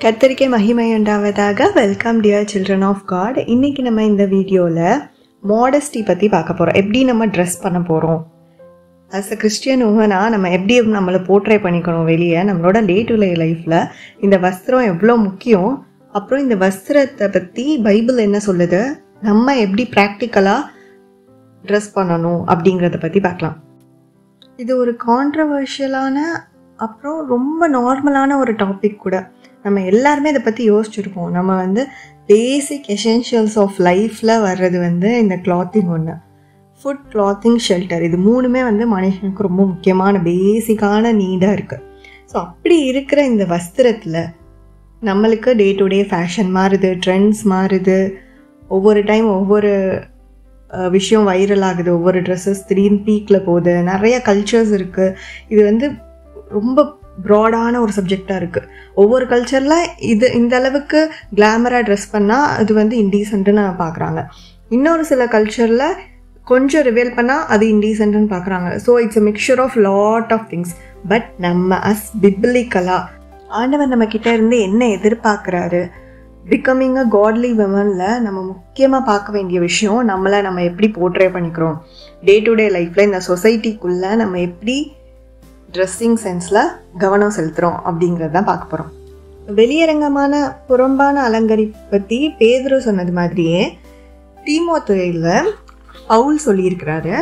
கர்த்தருக்கே மகிமை உண்டாவதாக. Welcome dear children of God. இன்னைக்கு நம்ம இந்த வீடியோவில் மாடஸ்டி பற்றி பார்க்க போகிறோம். எப்படி நம்ம ட்ரெஸ் பண்ண போகிறோம், ஆஸ் அ கிறிஸ்டியன் உமனா நம்ம எப்படி நம்மளை போர்ட்ரே பண்ணிக்கணும் வெளியே, நம்மளோட டே டு டே லைஃப்பில் இந்த வஸ்திரம் எவ்வளோ முக்கியம், அப்புறம் இந்த வஸ்திரத்தை பற்றி பைபிள் என்ன சொல்லுது, நம்ம எப்படி ப்ராக்டிக்கலாக ட்ரெஸ் பண்ணணும் அப்படிங்கிறத பற்றி பார்க்கலாம். இது ஒரு கான்ட்ரவர்ஷியலான அப்புறம் ரொம்ப நார்மலான ஒரு டாபிக் கூட. நம்ம எல்லாருமே இதை பற்றி யோசிச்சுருக்கோம். நம்ம பேசிக் எசென்ஷியல்ஸ் ஆஃப் லைஃப்பில் வர்றது இந்த கிளாத்திங் ஒன்று, ஃபுட், கிளாத்திங், ஷெல்டர். இது மூணுமே மனுஷனுக்கு ரொம்ப முக்கியமான பேசிக்கான நீடாக இருக்குது. ஸோ அப்படி இருக்கிற இந்த வஸ்திரத்தில் நம்மளுக்கு டே டு டே ஃபேஷன் மாறுது, ட்ரெண்ட்ஸ் மாறுது, ஒவ்வொரு டைம் ஒவ்வொரு விஷயம் வைரல் ஆகுது, ஒவ்வொரு ட்ரெஸ்ஸஸ் திடீர்னு பீக்கில் போகுது, நிறைய கல்ச்சர்ஸ் இருக்குது. இது ரொம்ப ப்ராடான ஒரு சப்ஜெக்டாக இருக்குது. ஒவ்வொரு கல்ச்சரில் இந்த அளவுக்கு கிளாமராக ட்ரெஸ் பண்ணால் அது இன்டீசென்ட்டுன்னு பார்க்குறாங்க. இன்னொரு சில கல்ச்சரில் கொஞ்சம் ரிவீல் பண்ணால் அது இன்டீசென்ட்டுன்னு பார்க்குறாங்க. So it's a mixture of lot of things. But நம்ம பிப்ளிக்கலாக ஆண்டவர் நம்ம கிட்டே இருந்து என்ன எதிர்பார்க்குறாரு, பிகமிங் அ காட்லி விமனில் நம்ம முக்கியமாக பார்க்க வேண்டிய விஷயம், நம்ம எப்படி போர்ட்ரே பண்ணிக்கிறோம் டே டு டே லைஃப்பில், இந்த சொசைட்டிக்குள்ளே நம்ம எப்படி ட்ரெஸ்ஸிங் சென்ஸில் கவனம் செலுத்துகிறோம் அப்படிங்கிறது தான் பார்க்க போகிறோம். வெளியரங்கமான புறம்பான அலங்கரிப்பு பற்றி பேதுரு சொன்னது மாதிரியே தீமோத்தேயுல பவுல் சொல்லியிருக்கிறாரு.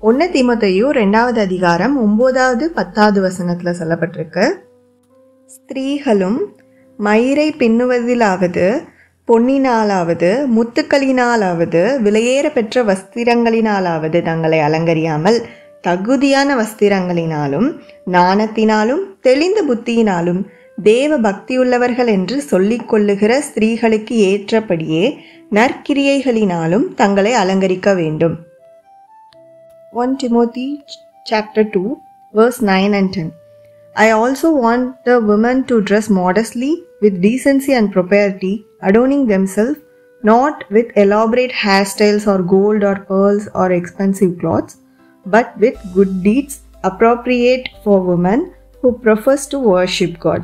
1 தீமோத்தேயு 2வது அதிகாரம் 9வது 10வது வசனத்தில் சொல்லப்பட்டிருக்கு, ஸ்திரீகளும் மயிரை பின்னுவதிலாவது, பொன்னினாலாவது, முத்துக்களினாலாவது, விலையேற பெற்ற வஸ்திரங்களினாலாவது தங்களை அலங்கரியாமல் தகுதியான வஸ்திரங்களினாலும் நாணத்தினாலும் தெளிந்த புத்தியினாலும் தேவ பக்தியுள்ளவர்கள் என்று சொல்லிக் கொள்ளுகிற ஸ்திரீகளுக்கு ஏற்றபடியே நற்கிரியைகளினாலும் தங்களை அலங்கரிக்க வேண்டும். 1 Timothy chapter 2 verse 9 and 10. I also want the women to dress modestly with decency and propriety, adorning themselves not with elaborate hairstyles or gold or pearls or expensive clothes, but with good deeds appropriate for women who profess to worship God.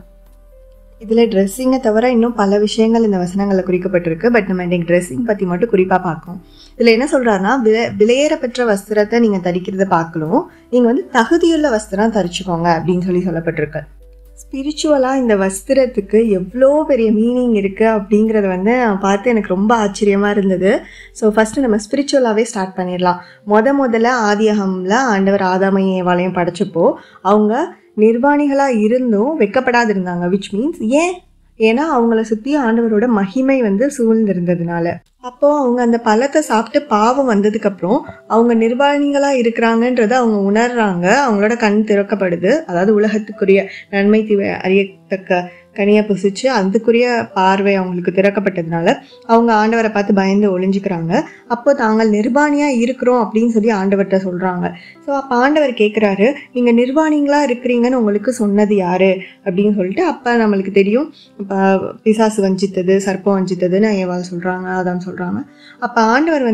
இதில் ட்ரெஸ்ஸிங்கை தவிர இன்னும் பல விஷயங்கள் இந்த வசனங்களில் குறிக்கப்பட்டிருக்கு. But நம்ம இன்றைக்கி dressing பற்றி மட்டும் குறிப்பாக பார்க்கணும். இதில் என்ன சொல்கிறாருன்னா, விலையேற பெற்ற வஸ்திரத்தை நீங்கள் தரிக்கிறத பார்க்கணும், நீங்கள் தகுதியுள்ள வஸ்திரம் தரிச்சுக்கோங்க அப்படின்னு சொல்லப்பட்டிருக்கு. ஸ்பிரிச்சுவலாக இந்த வஸ்திரத்துக்கு எவ்வளோ பெரிய மீனிங் இருக்குது அப்படிங்கிறத நான் பார்த்து எனக்கு ரொம்ப ஆச்சரியமாக இருந்தது. ஸோ ஃபஸ்ட்டு நம்ம ஸ்பிரிச்சுவலாகவே ஸ்டார்ட் பண்ணிடலாம். முதல்ல ஆதியாகமில் ஆண்டவர் ஆதாமையும் ஏவாளையும் படைச்சப்போ அவங்க நிர்வாணிகளாக இருந்தும் வெக்கப்படாது இருந்தாங்க. விச் மீன்ஸ் ஏன்னா அவங்கள சுற்றி ஆண்டவரோட மகிமை சூழ்ந்திருந்ததுனால. அப்போது அவங்க அந்த பழத்தை சாப்பிட்டு பாவம் வந்ததுக்கப்புறம் அவங்க நிர்வாணிகளாக இருக்கிறாங்கன்றதை அவங்க உணர்றாங்க, அவங்களோட கண் திறக்கப்படுது. அதாவது உலகத்துக்குரிய நன்மை தீவை அறியத்தக்க கனியை புசிச்சு அதுக்குரிய பார்வை அவங்களுக்கு திறக்கப்பட்டதுனால அவங்க ஆண்டவரை பார்த்து பயந்து ஒளிஞ்சுக்கிறாங்க. அப்போ தாங்கள் நிர்வாணியாக இருக்கிறோம் அப்படின்னு சொல்லி ஆண்டவர்கிட்ட சொல்கிறாங்க. ஸோ அப்போ ஆண்டவர் கேட்குறாரு, நீங்கள் நிர்வாணிகளாக இருக்கிறீங்கன்னு உங்களுக்கு சொன்னது யார் அப்படின்னு சொல்லிட்டு. அப்போ நம்மளுக்கு தெரியும், இப்போ பிசாசு வஞ்சித்தது, சர்ப்பம் வஞ்சித்ததுன்னு ஏவாள் சொல்கிறாங்க, அதான் சொல்கிறாங்க. அப்போ ஆண்டவர்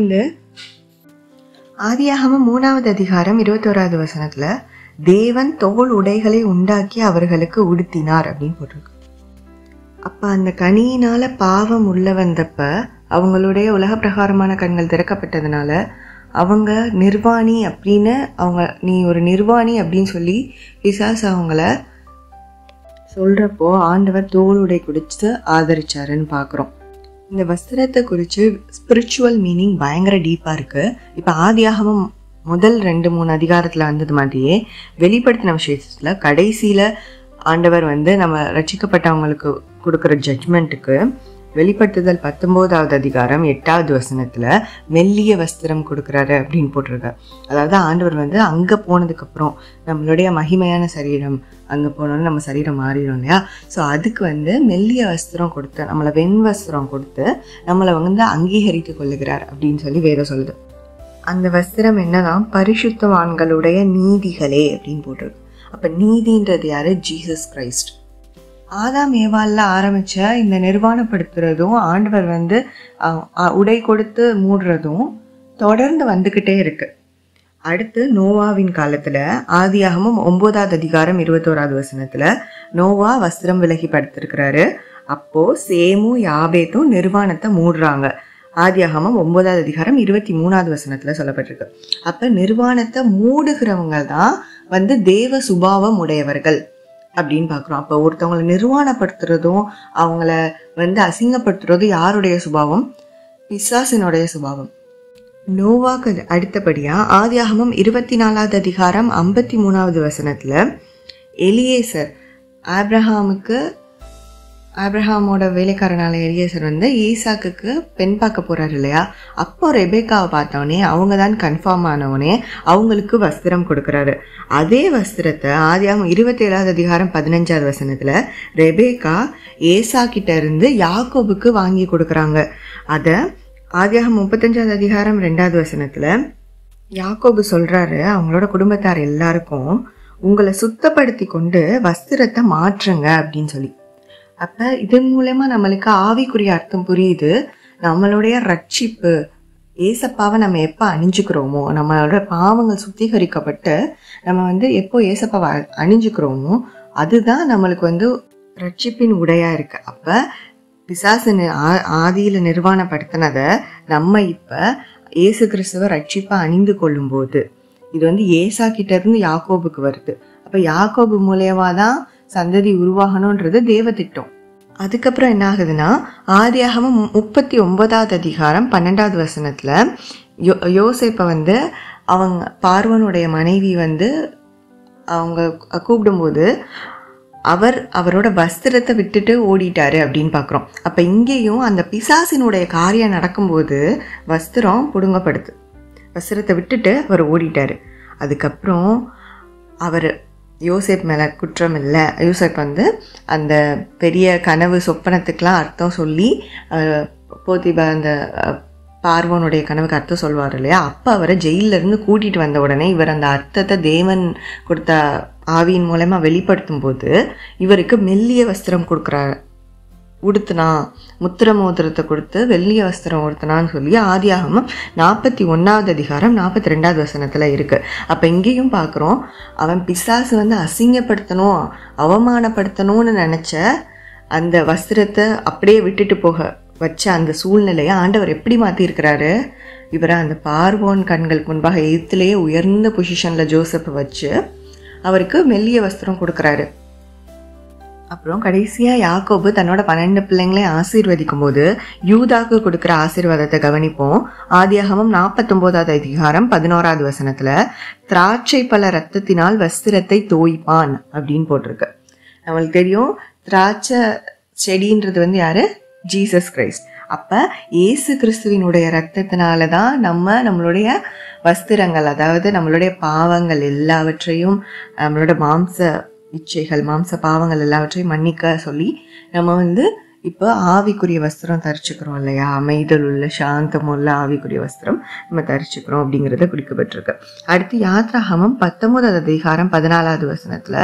ஆதியாகமம் 3வது அதிகாரம் 21வது வசனத்தில் தேவன் தோல் உடைகளை உண்டாக்கி அவர்களுக்கு உடுத்தினார் அப்படின்னு போட்டிருக்கு. அப்போ அந்த கனியினால் பாவம் உள்ள வந்தப்ப அவங்களுடைய உலக பிரகாரமான கண்கள் திறக்கப்பட்டதுனால அவங்க நிர்வாணி அப்படின்னு நீ ஒரு நிர்வாணி அப்படின்னு சொல்லி பிசாசு அவங்கள சொல்கிறப்போ ஆண்டவர் தோல் உடை குடிச்சு ஆதரிச்சாருன்னு பார்க்குறோம். இந்த வஸ்திரத்தை குறித்து ஸ்பிரிச்சுவல் மீனிங் பயங்கர டீப்பாக இருக்குது. இப்போ ஆதியாகமம் முதல் 2-3 அதிகாரத்தில் வந்தது மாதிரியே வெளிப்படுத்தின விஷயத்தில் கடைசியில் ஆண்டவர் நம்ம ரட்சிக்கப்பட்டவங்களுக்கு கொடுக்குற ஜட்ஜ்மெண்ட்டுக்கு வெளிப்படுத்துதல் 19வது அதிகாரம் 8வது வசனத்தில் மெல்லிய வஸ்திரம் கொடுக்குறாரு அப்படின்னு போட்டிருக்காரு. அதாவது ஆண்டவர் அங்கே போனதுக்கப்புறம் நம்மளுடைய மகிமையான சரீரம் அங்கே போனோன்னு நம்ம சரீரம் மாறிடும் இல்லையா. ஸோ அதுக்கு மெல்லிய வஸ்திரம் கொடுத்து நம்மளை வெண் வஸ்திரம் கொடுத்து நம்மளை அங்கீகரித்து கொள்ளுகிறார் அப்படின்னு சொல்லி வேதம் சொல்லுது. அந்த வஸ்திரம் என்னதான், பரிசுத்தவான்களுடைய நீதிகளே அப்படின்னு போட்டிருக்கு. அப்போ நீதின்றது யாரு? Jesus Christ. ஆதாம் ஏவாளில் ஆரம்பித்த இந்த நிர்வாணப்படுத்துறதும் ஆண்டவர் உடை கொடுத்து மூடுறதும் தொடர்ந்து வந்துக்கிட்டே இருக்கு. அடுத்து நோவாவின் காலத்தில் ஆதியாகமம் 9வது அதிகாரம் 21வது வசனத்தில் நோவா வஸ்திரம் விலகி படுத்திருக்கிறாரு. அப்போது சேமும் யாபேத்தும் நிர்வாணத்தை மூடுறாங்க. ஆதியாகமம் 9வது அதிகாரம் 23வது வசனத்தில் சொல்லப்பட்டிருக்கு. அப்போ நிர்வாணத்தை மூடுகிறவங்க தான் தேவ சுபாவம் உடையவர்கள் அப்படின்னு பார்க்குறோம். அப்போ ஒருத்தவங்களை நிர்வாணப்படுத்துறதும் அவங்கள அசிங்கப்படுத்துறதும் யாருடைய சுபாவம்? பிசாசினுடைய சுபாவம். நோவாக்கு அடுத்தபடியா ஆதியாகமம் 24வது அதிகாரம் 53வது வசனத்துல எலியேசர் ஆப்ரஹாமோட வேலைக்காரனால எலியேசர் ஈசாக்குக்கு பெண் பார்க்க போறாரு இல்லையா? அப்போ ரெபேக்காவை பார்த்தோன்னே அவங்க தான் கன்ஃபார்ம் ஆனவனே அவங்களுக்கு வஸ்திரம் கொடுக்குறாரு. அதே வஸ்திரத்தை ஆதியாகமம் 27வது அதிகாரம் 15வது வசனத்துல ரெபேக்கா ஏசா கிட்ட இருந்து யாக்கோபுக்கு வாங்கி கொடுக்குறாங்க. அதை ஆதியாகமம் 35வது அதிகாரம் 2வது வசனத்துல யாக்கோபு சொல்றாரு அவங்களோட குடும்பத்தார் எல்லாருக்கும், உங்களை சுத்தப்படுத்தி கொண்டு வஸ்திரத்தை மாற்றுங்க அப்படின்னு சொல்லி. அப்ப இதன் மூலமா நம்மளுக்கு ஆவிக்குரிய அர்த்தம் புரியுது. நம்மளுடைய ரட்சிப்பு ஏசப்பாவை நம்ம எப்போ அணிஞ்சுக்கிறோமோ, நம்மளோட பாவங்கள் சுத்திகரிக்கப்பட்டு நம்ம எப்போ ஏசப்பாவை அணிஞ்சுக்கிறோமோ அதுதான் நம்மளுக்கு ரட்சிப்பின் உடையா இருக்கு. அப்ப பிசாசு ஆதியில நிர்வாணப்படுத்தினதை நம்ம இப்ப ஏசு கிறிஸ்துவ ரட்சிப்பை அணிந்து கொள்ளும் போது இது ஏசா கிட்ட இருந்து யாக்கோபுக்கு வருது. அப்ப யாக்கோபு மூலியமா தான் சந்ததி உருவாகணும்ன்றது தேவ திட்டம். அதுக்கப்புறம் என்ன ஆகுதுன்னா ஆதியாகமம் 39வது அதிகாரம் 12வது வசனத்துல யோசேப்பை அவங்க பார்வோனுடைய மனைவி அவங்க கூப்பிடும்போது அவரோட வஸ்திரத்தை விட்டுட்டு ஓடிட்டாரு அப்படின்னு பார்க்குறோம். அப்போ இங்கேயும் அந்த பிசாசினுடைய காரியம் நடக்கும்போது வஸ்திரம் பிடுங்கப்படுது. வஸ்திரத்தை விட்டுட்டு அவர் ஓடிட்டாரு. அதுக்கப்புறம் அவர் யோசேப் மேலே குற்றம் இல்லை. யோசேப் அந்த பெரிய கனவு சொப்பனத்துக்கெலாம் அர்த்தம் சொல்லி போத்திபா அந்த பார்வோனுடைய கனவுக்கு அர்த்தம் சொல்வார் இல்லையா? அப்போ அவரை ஜெயிலிருந்து கூட்டிகிட்டு வந்த உடனே இவர் அந்த அர்த்தத்தை தேவன் கொடுத்த ஆவியின் மூலமா வெளிப்படுத்தும் போது இவருக்கு மெல்லிய வஸ்திரம் உடுத்தினா, முத்திர மோதிரத்தை கொடுத்து வெள்ளிய வஸ்திரம் உடுத்தினான்னு சொல்லி ஆதியாகமம் 41வது அதிகாரம் 42வது வசனத்துல இருக்கு. அப்ப இங்கேயும் பார்க்குறோம், அவன் பிசாசு அசிங்கப்படுத்தணும் அவமானப்படுத்தணும்னு நினைச்ச அந்த வஸ்திரத்தை அப்படியே விட்டுட்டு போக வச்ச அந்த சூழ்நிலையை ஆண்டவர் எப்படி மாற்றிருக்கிறாரு? இவரை அந்த பார்வோன் கண்களுக்கு முன்பாக எய்த்துலேயே உயர்ந்த பொசிஷனில் ஜோசப்பை வச்சு அவருக்கு மெல்லிய வஸ்திரம் கொடுக்குறாரு. அப்புறம் கடைசியாக யாக்கோபு தன்னோட 12 பிள்ளைங்களையும் ஆசீர்வதிக்கும் போது யூதாக்கு கொடுக்குற ஆசீர்வாதத்தை கவனிப்போம். ஆதியாகமம் 49வது அதிகாரம் 11வது வசனத்தில் திராட்சை பழ ரத்தத்தினால் வஸ்திரத்தை தோய்ப்பான் அப்படின்னு போட்டிருக்கு. நம்மளுக்கு தெரியும் திராட்சை செடின்றது யாரு? Jesus Christ. அப்போ ஏசு கிறிஸ்துவினுடைய ரத்தத்தினால தான் நம்மளுடைய வஸ்திரங்கள், அதாவது நம்மளுடைய பாவங்கள் எல்லாவற்றையும், நம்மளோட மாம்ச இச்சைகள் மாம்ச பாவங்கள் எல்லாவற்றையும் மன்னிக்க சொல்லி நம்ம இப்போ ஆவிக்குரிய வஸ்திரம் தரிச்சுக்கிறோம் இல்லையா? அமைதல் உள்ள சாந்தம் உள்ள ஆவிக்குரிய வஸ்திரம் நம்ம தரிச்சுக்கிறோம் அப்படிங்கிறத குறிக்கப்பட்டிருக்கு. அடுத்து யாத்ராகமம் 19வது அதிகாரம் 14வது வசனத்துல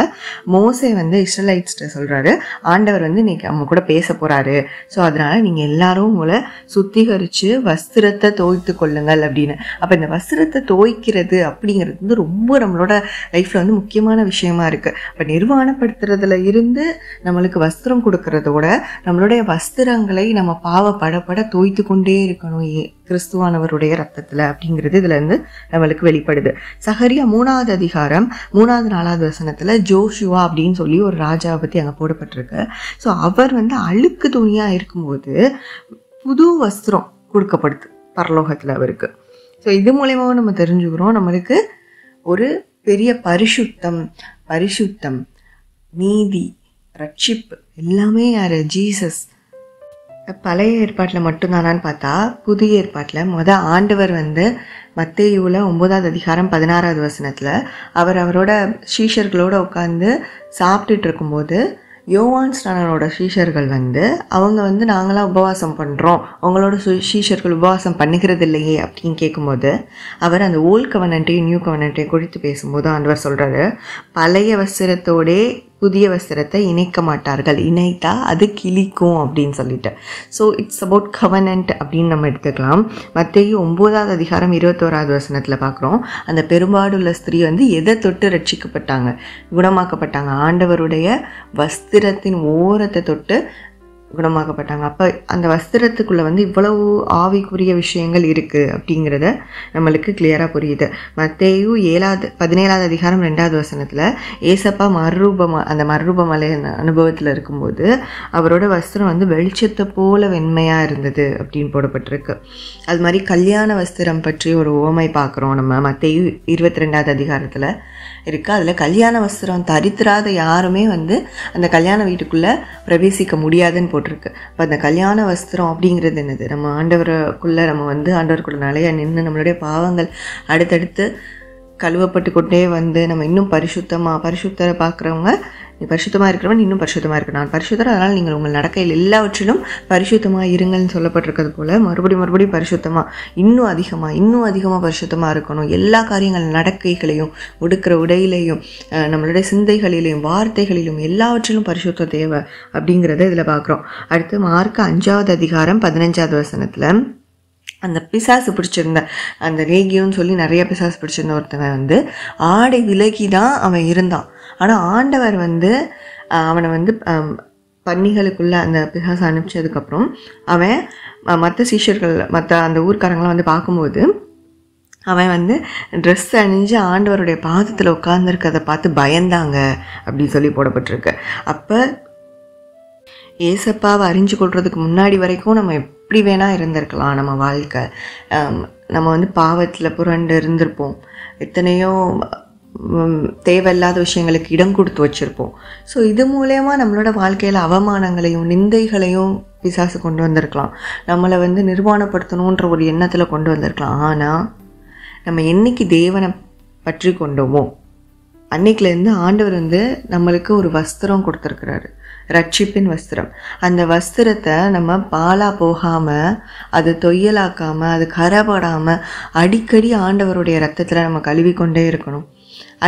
மோசே இஸ்ரேலைட்ஸ்ட சொல்றாரு, ஆண்டவர் இன்னைக்கு அவங்க கூட பேச போறாரு, ஸோ அதனால நீங்க எல்லாரும் உங்களை சுத்திகரிச்சு வஸ்திரத்தை தோய்த்து கொள்ளுங்கள் அப்படின்னு. அப்ப இந்த வஸ்திரத்தை தோய்க்கிறது அப்படிங்கிறது ரொம்ப நம்மளோட லைஃப்ல முக்கியமான விஷயமா இருக்கு. அப்ப நிர்வாணப்படுத்துறதுல இருந்து நம்மளுக்கு வஸ்திரம் கொடுக்கறதோட நம்மளோட வஸ்திரங்களை நம்ம பாவப்படப்பட தோய்த்து கொண்டே இருக்கணும் கிறிஸ்துவானவருடைய ரத்தத்துல அப்படிங்கிறது இதுல இருந்து நம்மளுக்கு வெளிப்படுது. சகரியா 3வது அதிகாரம் 3வது 4வது வசனத்துல ஜோஷுவா அப்படின்னு சொல்லி ஒரு ராஜாவை பத்தி அங்க போடப்பட்டிருக்கு. ஸோ அவர் அழுக்கு துணியா இருக்கும்போது புது வஸ்திரம் கொடுக்கப்படுது பரலோகத்துல அவருக்கு. ஸோ இது மூலயமாவும் நம்ம தெரிஞ்சுக்கிறோம் நம்மளுக்கு ஒரு பெரிய பரிசுத்தம் நீதி ரட்சிப்பு எல்லாமே யாரு? ஜீசஸ். பழைய ஏற்பாட்டில் மட்டும்தானான்னு பார்த்தா புதிய ஏற்பாட்டில் ஆண்டவர் மத்தேயுல 9வது அதிகாரம் 16வது வசனத்துல அவரோட சீஷர்களோட உட்காந்து சாப்பிட்டுட்டு இருக்கும்போது யோவான் ஸ்நானனோட சீஷர்கள் அவங்க நாங்களாம் உபவாசம் பண்ணுறோம், உங்களோட சீஷர்கள் உபவாசம் பண்ணுகிறது இல்லையே அப்படின்னு கேட்கும்போது அவர் அந்த ஓல்ட் கவர்னண்ட்டையும் நியூ கவர்னண்ட்டையும் குறித்து பேசும்போது ஆண்டவர் சொல்கிறாரு, பழைய வஸ்திரத்தோடே புதிய வஸ்திரத்தை இணைக்க மாட்டார்கள், இணைத்தா அது கிழிக்கும் அப்படின்னு சொல்லிட்டு. ஸோ இட்ஸ் அபவுட் கவர்னண்ட் அப்படின்னு நம்ம எடுத்துக்கலாம். மத்தேயு 9வது அதிகாரம் 21வது வசனத்தில் பார்க்குறோம், அந்த பெரும்பாடுள்ள ஸ்திரீ எதை தொட்டு ரட்சிக்கப்பட்டாங்க, குணமாக்கப்பட்டாங்க? ஆண்டவருடைய வஸ்திரத்தின் ஓரத்தை தொட்டு குணமாக்கப்பட்டாங்க. அப்போ அந்த வஸ்திரத்துக்குள்ளே வந்து இவ்வளவு ஆவிக்குரிய விஷயங்கள் இருக்குது அப்படிங்கிறத நம்மளுக்கு கிளியராக புரியுது. மத்தேயு 17வது அதிகாரம் 2வது வசனத்தில் ஏசப்பா அந்த மறுரூபமலை அனுபவத்தில் இருக்கும்போது அவரோட வஸ்திரம் வந்து வெளிச்சத்தை போல வெண்மையாக இருந்தது அப்படின்னு போடப்பட்டிருக்கு. அது மாதிரி கல்யாண வஸ்திரம் பற்றி ஒரு உவமை பார்க்குறோம் நம்ம மத்தேயு 22வது அதிகாரத்தில் இருக்குது. அதில் கல்யாண வஸ்திரம் தரித்திராத யாருமே வந்து அந்த கல்யாண வீட்டுக்குள்ளே பிரவேசிக்க முடியாதுன்னு போட்டிருக்கு. இப்போ அந்த கல்யாண வஸ்திரம் அப்படிங்கிறது என்னது? நம்ம ஆண்டவருக்குள்ளே நம்ம வந்து ஆண்டவருக்குள்ள நிலையா நின்று நம்மளுடைய பாவங்கள் அடுத்தடுத்து கழுவப்பட்டு கொண்டே வந்து நம்ம இன்னும் பரிசுத்தரை பார்க்குறவங்க, நீ பரிசுத்தமாக இருக்கிறவன் இன்னும் பரிசுத்தமாக இருக்கு, நான் பரிசுத்தர், அதனால் நீங்கள் உங்கள் நடக்கையில் எல்லாவற்றிலும் பரிசுத்தமாக இருங்கள்னு சொல்லப்பட்டிருக்கிறது போல் மறுபடியும் பரிசுத்தமாக இன்னும் அதிகமாக பரிசுத்தமாக இருக்கணும். எல்லா காரியங்கள் நடக்கைகளையும் உடுக்கிற உடையிலையும் நம்மளுடைய சிந்தைகளிலையும் வார்த்தைகளிலும் எல்லாவற்றிலும் பரிசுத்தம் தேவை அப்படிங்கிறத இதில் பார்க்குறோம். அடுத்து மார்க் 5வது அதிகாரம் 15வது வசனத்தில் அந்த பிசாசு பிடிச்சிருந்த அந்த ரேகியோன்னு சொல்லி நிறைய பிசாசு பிடிச்சிருந்த ஒருத்தவன் வந்து ஆடை விலகி தான் அவன் இருந்தான். ஆனால் ஆண்டவர் வந்து அவனை வந்து பன்னிகளுக்குள்ளே அந்த பிசாசு அனுப்பிச்சதுக்கப்புறம் அவன் மற்ற சீஷர்கள் அந்த ஊர்க்காரங்களாம் வந்து பார்க்கும்போது அவன் வந்து ட்ரெஸ் அணிஞ்சு ஆண்டவருடைய பாதத்தில் உட்கார்ந்துருக்கதை பார்த்து பயந்தாங்க அப்படின்னு சொல்லி போடப்பட்டிருக்கு. அப்போ ஏசப்பாவை அறிஞ்சு கொள்றதுக்கு முன்னாடி வரைக்கும் நம்ம எப்படி வேணால் இருந்திருக்கலாம். நம்ம வாழ்க்கை நம்ம வந்து பாவத்தில் புரண்டு இருந்திருப்போம், எத்தனையோ தேவையில்லாத விஷயங்களுக்கு இடம் கொடுத்து வச்சுருப்போம். ஸோ இது மூலயமா நம்மளோட வாழ்க்கையில் அவமானங்களையும் நிந்தைகளையும் பிசாசு கொண்டு வந்திருக்கலாம், நம்மளை வந்து நிர்வாணப்படுத்தணுன்ற ஒரு எண்ணத்தில் கொண்டு வந்திருக்கலாம். ஆனால் நம்ம என்னைக்கு தேவனை பற்றி கொண்டோமோ அன்னைக்குலேருந்து ஆண்டவர் வந்து நம்மளுக்கு ஒரு வஸ்திரம் கொடுத்துருக்கிறாரு, ரட்சிப்பின் வஸ்திரம். அந்த வஸ்திரத்தை நம்ம பாலாக போகாமல், அது தொய்யலாக்காமல், அது கரைபடாமல் அடிக்கடி ஆண்டவருடைய ரத்தத்தில் நம்ம கழுவி கொண்டே இருக்கணும்.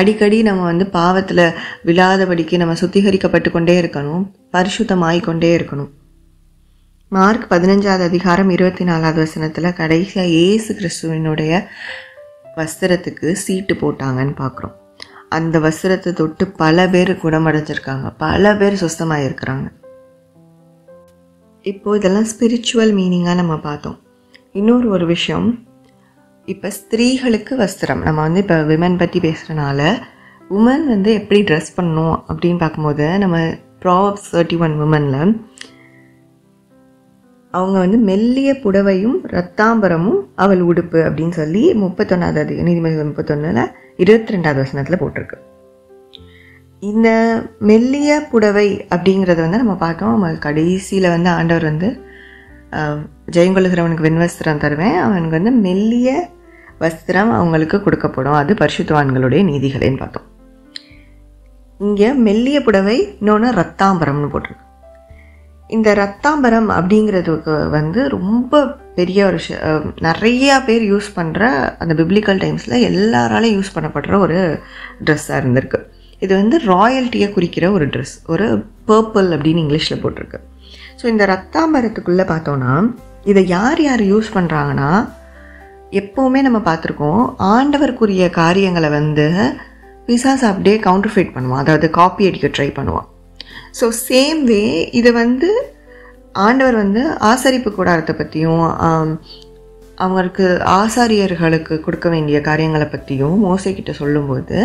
அடிக்கடி நம்ம வந்து பாவத்தில் விழாதபடிக்கு நம்ம சுத்திகரிக்கப்பட்டு கொண்டே இருக்கணும், பரிசுத்தமாகிக்கொண்டே இருக்கணும். மார்க் 15வது அதிகாரம் 24வது வசனத்தில் கடைசியாக இயேசு கிறிஸ்துவினுடைய வஸ்திரத்துக்கு சீட்டு போட்டாங்கன்னு பார்க்குறோம். அந்த வஸ்திரத்தை தொட்டு பல பேர் குணமடைஞ்சிருக்காங்க, பல பேர் சுத்தமாக இருக்கிறாங்க. இப்போது இதெல்லாம் ஸ்பிரிச்சுவல் மீனிங்காக நம்ம பார்த்தோம். இன்னொரு விஷயம், இப்போ ஸ்திரீகளுக்கு வஸ்திரம், நம்ம வந்து இப்போ விமன் பற்றி பேசுகிறனால உமன் வந்து எப்படி ட்ரெஸ் பண்ணணும் அப்படின்னு பார்க்கும்போது நம்ம ப்ராவர்ப்ஸ் 31 விமனில் அவங்க வந்து மெல்லிய புடவையும் ரத்தாம்பரமும் அவள் உடுப்பு அப்படின்னு சொல்லி 31வது நீதிமொழிகள் 31 22வது வசனத்தில் போட்டிருக்கு. இந்த மெல்லிய புடவை அப்படிங்கிறத வந்து நம்ம பார்த்தோம். நம்ம கடைசியில் வந்து ஆண்டவர் வந்து ஜெயங்கொள்ளுகிறவனுக்கு வெண்வஸ்திரம் தருவேன், அவனுக்கு வந்து மெல்லிய வஸ்திரம் அவங்களுக்கு கொடுக்கப்படும், அது பரிசுத்தவான்களுடைய நீதிகளேன்னு பார்த்தோம். இங்கே மெல்லிய புடவை, இன்னொன்று ரத்தாம்பரம்னு போட்டிருக்கு. இந்த ரத்தாம்பரம் அப்படிங்கிறதுக்கு வந்து ரொம்ப பெரிய ஒரு நிறையா பேர் யூஸ் பண்ணுற அந்த பிப்ளிக்கல் டைம்ஸில் எல்லாராலையும் யூஸ் பண்ணப்படுற ஒரு ட்ரெஸ்ஸாக இருந்திருக்கு. இது வந்து ராயல்ட்டியை குறிக்கிற ஒரு ட்ரெஸ், ஒரு பர்பிள் அப்படின்னு இங்கிலீஷில் போட்டிருக்கு. ஸோ இந்த ரத்தாம்பரத்துக்குள்ளே பார்த்தோன்னா இதை யார் யூஸ் பண்ணுறாங்கன்னா, எப்போவுமே நம்ம பார்த்துருக்கோம் ஆண்டவருக்குரிய காரியங்களை வந்து பிசாசு அப்படியே கவுண்டர்ஃபைட் பண்ணுவான், அதாவது காப்பி அடிக்க ட்ரை பண்ணுவான். ஸோ சேம் வே இதை வந்து ஆண்டவர் வந்து ஆசரிப்பு கூடாரத்தை பற்றியும் அவங்களுக்கு ஆசாரியர்களுக்கு கொடுக்க வேண்டிய காரியங்களை பற்றியும் மோசைக்கிட்ட சொல்லும்போது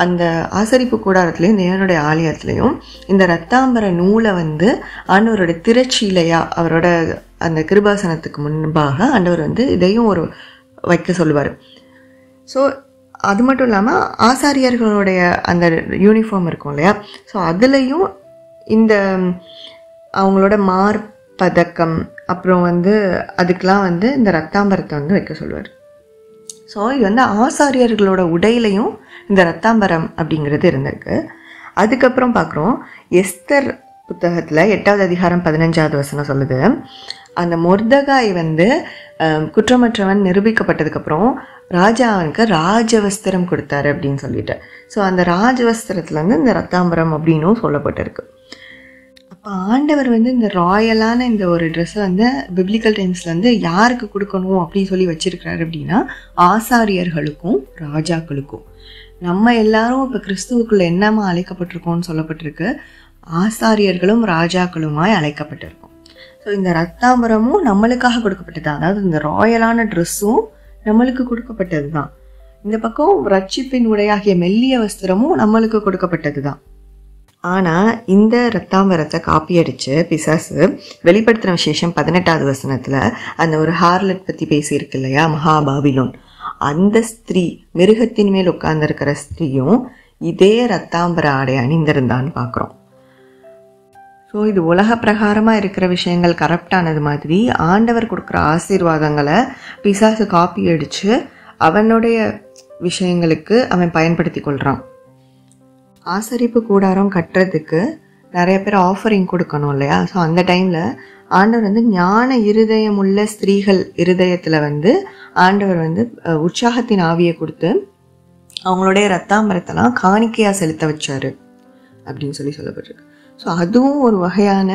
அந்த ஆசரிப்பு கூடாரத்துலேயும் தேவனுடைய ஆலயத்துலேயும் இந்த ரத்தாம்பர நூலை வந்து ஆண்டவரோட திரச்சீலையா அவரோட அந்த கிருபாசனத்துக்கு முன்பாக ஆண்டவர் வந்து இதையும் ஒரு வைக்க சொல்லுவார். ஸோ அது மட்டும் இல்லாமல் ஆசாரியர்களுடைய அந்த யூனிஃபார்ம் இருக்கும் இல்லையா, ஸோ அதுலேயும் இந்த அவங்களோட மார்பதக்கம் அப்புறம் வந்து அதுக்கெலாம் வந்து இந்த ரத்தாம்பரத்தை வந்து வைக்க சொல்லுவார். ஸோ இது வந்து ஆசாரியர்களோட உடையிலையும் இந்த ரத்தாம்பரம் அப்படிங்கிறது இருந்திருக்கு. அதுக்கப்புறம் பார்க்குறோம் எஸ்தர் புத்தகத்தில் 8வது அதிகாரம் 15வது வசனம் சொல்லுது, அந்த மொர்தகாய் வந்து குற்றமற்றவன் நிரூபிக்கப்பட்டதுக்கப்புறம் ராஜா அவனுக்கு ராஜவஸ்திரம் கொடுத்தாரு அப்படின்னு சொல்லிட்டு. ஸோ அந்த ராஜவஸ்திரத்தில் வந்து இந்த ரத்தாம்பரம் அப்படின்னும் சொல்லப்பட்டிருக்கு. அப்போ ஆண்டவர் வந்து இந்த ராயலான இந்த ஒரு ட்ரெஸ்ஸை வந்து பிப்ளிக்கல் டைம்ஸில் வந்து யாருக்கு கொடுக்கணும் அப்படின்னு சொல்லி வச்சிருக்கிறாரு அப்படின்னா ஆசாரியர்களுக்கும் ராஜாக்களுக்கும். நம்ம எல்லாரும் இப்போ கிறிஸ்துவுக்குள்ளே என்னமா அழைக்கப்பட்டிருக்கோம்னு சொல்லப்பட்டிருக்கு, ஆசாரியர்களும் ராஜாக்களுமாய் அழைக்கப்பட்டிருக்கும். ஸோ இந்த ரத்தாம்பரமும் நம்மளுக்காக கொடுக்கப்பட்டது தான். அதாவது இந்த ராயலான ட்ரெஸ்ஸும் நம்மளுக்கு கொடுக்கப்பட்டது தான். இந்த பக்கம் ரட்சிப்பின் உடையாகிய மெல்லிய வஸ்திரமும் நம்மளுக்கு கொடுக்கப்பட்டது தான். ஆனால் இந்த ரத்தாம்பரத்தை காப்பி அடித்து பிசாசு வெளிப்படுத்தின விசேஷம் 18வது வசனத்தில் அந்த ஒரு ஹார்லட் பற்றி பேசியிருக்கு இல்லையா, மகாபாபிலோன். அந்த ஸ்திரீ, மிருகத்தின் மேல் உட்கார்ந்துருக்கிற ஸ்திரீயும் இதே ரத்தாம்பர ஆடை அணிந்திருந்தான்னு பார்க்குறோம். ஸோ இது உலக பிரகாரமாக இருக்கிற விஷயங்கள் கரெக்டானது மாதிரி ஆண்டவர் கொடுக்குற ஆசீர்வாதங்களை பிசாசு காப்பி அடித்து அவனுடைய விஷயங்களுக்கு அவன் பயன்படுத்தி கொள்கிறான். ஆசரிப்பு கூடாரம் கட்டுறதுக்கு நிறைய பேர் ஆஃபரிங் கொடுக்கணும் இல்லையா. ஸோ அந்த டைமில் ஆண்டவர் ஞான இருதயம் உள்ள ஸ்திரீகள் இருதயத்தில் ஆண்டவர் உற்சாகத்தின் ஆவியை கொடுத்து அவங்களுடைய ரத்தாம்பரத்தெல்லாம் காணிக்கையாக செலுத்த வச்சாரு அப்படின்னு சொல்லப்பட்டிருக்கு. ஸோ அதுவும் ஒரு வகையான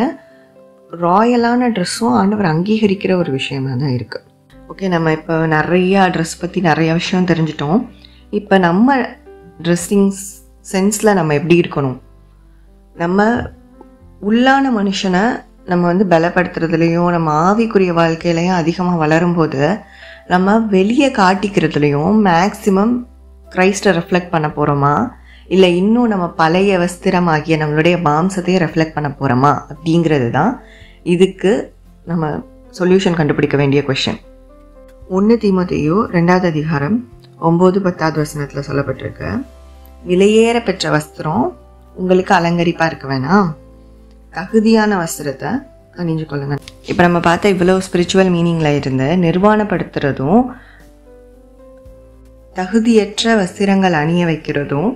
ராயலான ட்ரெஸ்ஸும் ஆண்டவர் அங்கீகரிக்கிற ஒரு விஷயமாக தான் இருக்குது. ஓகே, நம்ம இப்போ நிறையா ட்ரெஸ் பற்றி நிறைய விஷயம் தெரிஞ்சிட்டோம். இப்போ நம்ம ட்ரெஸ்ஸிங் சென்ஸில் நம்ம எப்படி இருக்கணும், நம்ம உள்ளான மனுஷனை நம்ம பலப்படுத்துறதுலையும் நம்ம ஆவிக்குரிய வாழ்க்கையிலையும் அதிகமாக வளரும்போது நம்ம வெளியே காட்டிக்கிறதுலையும் மேக்சிமம் கிரைஸ்டை ரெஃப்ளெக்ட் பண்ண போகிறோமா, இல்லை இன்னும் நம்ம பழைய வஸ்திரமாகிய நம்மளுடைய மாம்சத்தையே ரெஃப்ளெக்ட் பண்ண போகிறோமா அப்படிங்கிறது தான் இதுக்கு நம்ம சொல்யூஷன் கண்டுபிடிக்க வேண்டிய கொஷின். 1 தீமோத்தேயு 2வது அதிகாரம் 9-10 வசனத்தில் சொல்லப்பட்டிருக்கு, விலையேற பெற்ற வஸ்திரம் உங்களுக்கு அலங்கரிப்பாக இருக்க வேணாம், தகுதியான வஸ்திரத்தை அணிஞ்சு கொள்ளுங்க. இப்போ நம்ம பார்த்த இவ்வளோ ஸ்பிரிச்சுவல் மீனிங்கில் இருந்து நிர்வாணப்படுத்துறதும் தகுதியற்ற வஸ்திரங்கள் அணிய வைக்கிறதும்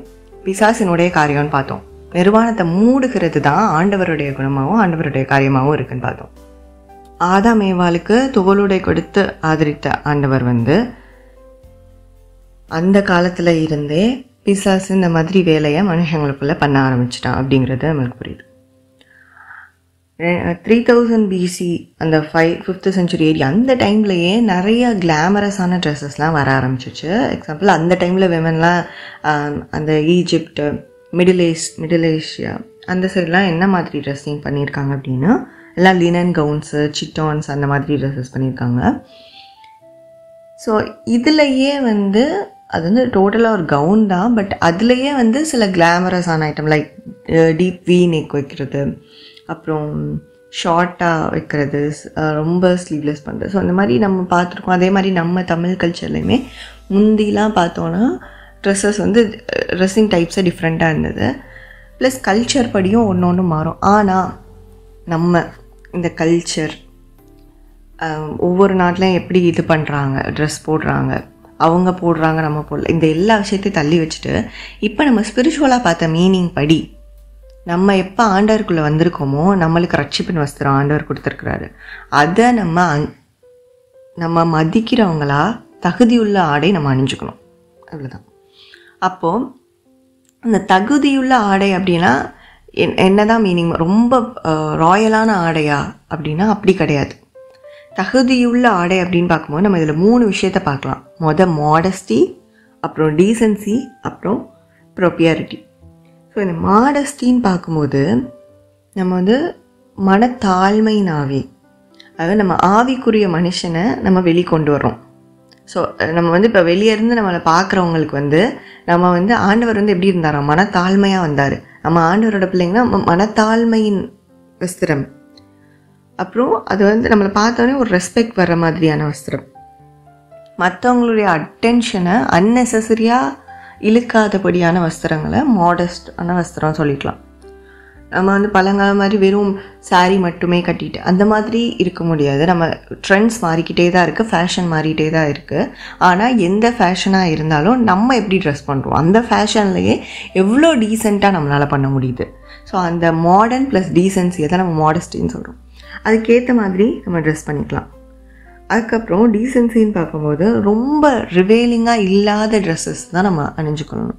பிசாசினுடைய காரியம்னு பார்த்தோம். நிர்வாணத்தை மூடுகிறது தான் ஆண்டவருடைய குணமாகவும் ஆண்டவருடைய காரியமாகவும் இருக்குன்னு பார்த்தோம். ஆதாம் ஏவாளுக்கு தோலுடை கொடுத்து ஆதரித்த ஆண்டவர் அந்த காலத்தில் இருந்தே பிசாசு இந்த மாதிரி வேலையை மனுஷங்களுக்குள்ளே பண்ண ஆரம்பிச்சிட்டான் அப்படிங்கிறது நம்மளுக்கு புரியுது. 3000 BC அந்த 5th century ஏரியா அந்த டைம்லையே நிறைய கிளாமரஸான ட்ரெஸ்ஸஸ்லாம் வர ஆரம்பிச்சிச்சு. எக்ஸாம்பிள் அந்த டைமில் விமன்லாம் அந்த ஈஜிப்ட், மிடில் ஏஷியா அந்த சைட்லாம் என்ன மாதிரி ட்ரெஸ்ஸிங் பண்ணியிருக்காங்க அப்படின்னா எல்லாம் லினன் கவுன்ஸு, சிட்டான்ஸ் அந்த மாதிரி ட்ரெஸ்ஸஸ் பண்ணியிருக்காங்க. ஸோ இதுலையே அது டோட்டலாக ஒரு கவுன் தான், பட் அதுலேயே சில கிளாமரஸான item like deep V neck வைக்கிறது, அப்புறம் ஷார்ட்டாக வைக்கிறது, ரொம்ப ஸ்லீவ்லெஸ் பண்ணுறது. ஸோ அந்த மாதிரி நம்ம பார்த்துருக்கோம். அதே மாதிரி நம்ம தமிழ் கல்ச்சர்லையுமே முந்திலாம் பார்த்தோன்னா ட்ரெஸ்ஸஸ் ட்ரெஸ்ஸிங் டைப்ஸை டிஃப்ரெண்ட்டாக இருந்தது. ப்ளஸ் கல்ச்சர் படியும் ஒன்று ஒன்று மாறும். ஆனால் நம்ம இந்த கல்ச்சர் ஒவ்வொரு நாட்டிலையும் எப்படி இது பண்ணுறாங்க, ட்ரெஸ் போடுறாங்க, அவங்க போடுறாங்க, நம்ம போடல, இந்த எல்லா விஷயத்தையும் தள்ளி வச்சுட்டு இப்போ நம்ம ஸ்பிரிச்சுவலாக பார்த்த மீனிங் படி நம்ம எப்போ ஆண்டவருக்குள்ளே வந்திருக்கோமோ நம்மளுக்கு ரட்சிப்பின் வஸ்திரம் ஆண்டவர் கொடுத்துருக்குறாரு. அதை நம்ம மதிக்கிறவங்களா தகுதியுள்ள ஆடை நம்ம அணிஞ்சுக்கணும், அவ்வளோதான். அப்போது அந்த தகுதியுள்ள ஆடை அப்படின்னா என்னதான் மீனிங்? ரொம்ப ராயலான ஆடையா அப்படின்னா அப்படி கிடையாது. தகுதியுள்ள ஆடை அப்படின்னு பார்க்கும்போது நம்ம இதில் 3 விஷயத்த பார்க்கலாம். மாடஸ்டி, அப்புறம் டீசன்சி, அப்புறம் ப்ரொபியாரிட்டி. ஸோ இந்த மாடஸ்டின்னு பார்க்கும்போது நம்ம மனத்தாழ்மையின் ஆவி, அதாவது நம்ம ஆவிக்குரிய மனுஷனை நம்ம வெளிக்கொண்டு வரோம். ஸோ நம்ம இப்போ வெளியே இருந்து நம்மளை பார்க்குறவங்களுக்கு நம்ம ஆண்டவர் எப்படி இருந்தாரோ மனத்தாழ்மையாக வந்தார். நம்ம ஆண்டவரோட பிள்ளைங்கன்னா மனத்தாழ்மையின் வஸ்திரம். அப்புறம் அது நம்மளை பார்த்தோன்னே ஒரு ரெஸ்பெக்ட் வர்ற மாதிரியான வஸ்திரம். மற்றவங்களுடைய அட்டென்ஷனை அன்னெசரியாக இழுக்காதபடியான வஸ்திரங்களை மாடஸ்டான வஸ்திரம் சொல்லிக்கலாம். நம்ம பழங்காலம் மாதிரி வெறும் சாரீ மட்டுமே கட்டிட்டு அந்த மாதிரி இருக்க முடியாது. நம்ம ட்ரெண்ட்ஸ் மாறிக்கிட்டே தான் இருக்குது, ஃபேஷன் மாறிக்கிட்டே தான் இருக்குது. ஆனால் எந்த ஃபேஷனாக இருந்தாலும் நம்ம எப்படி ட்ரெஸ் பண்ணுறோம் அந்த ஃபேஷன்லேயே எவ்வளோ டீசெண்டாக நம்மளால் பண்ண முடியுது. ஸோ அந்த மாடர்ன் ப்ளஸ் டீசென்சியை தான் நம்ம மாடஸ்டின்னு சொல்கிறோம். அதுக்கேற்ற மாதிரி நம்ம ட்ரெஸ் பண்ணிக்கலாம். அதுக்கப்புறம் டீசென்சின்னு பார்க்கும்போது ரொம்ப ரிவேலிங்காக இல்லாத ட்ரெஸ்ஸஸ் தான் நம்ம அணிஞ்சுக்கணும்.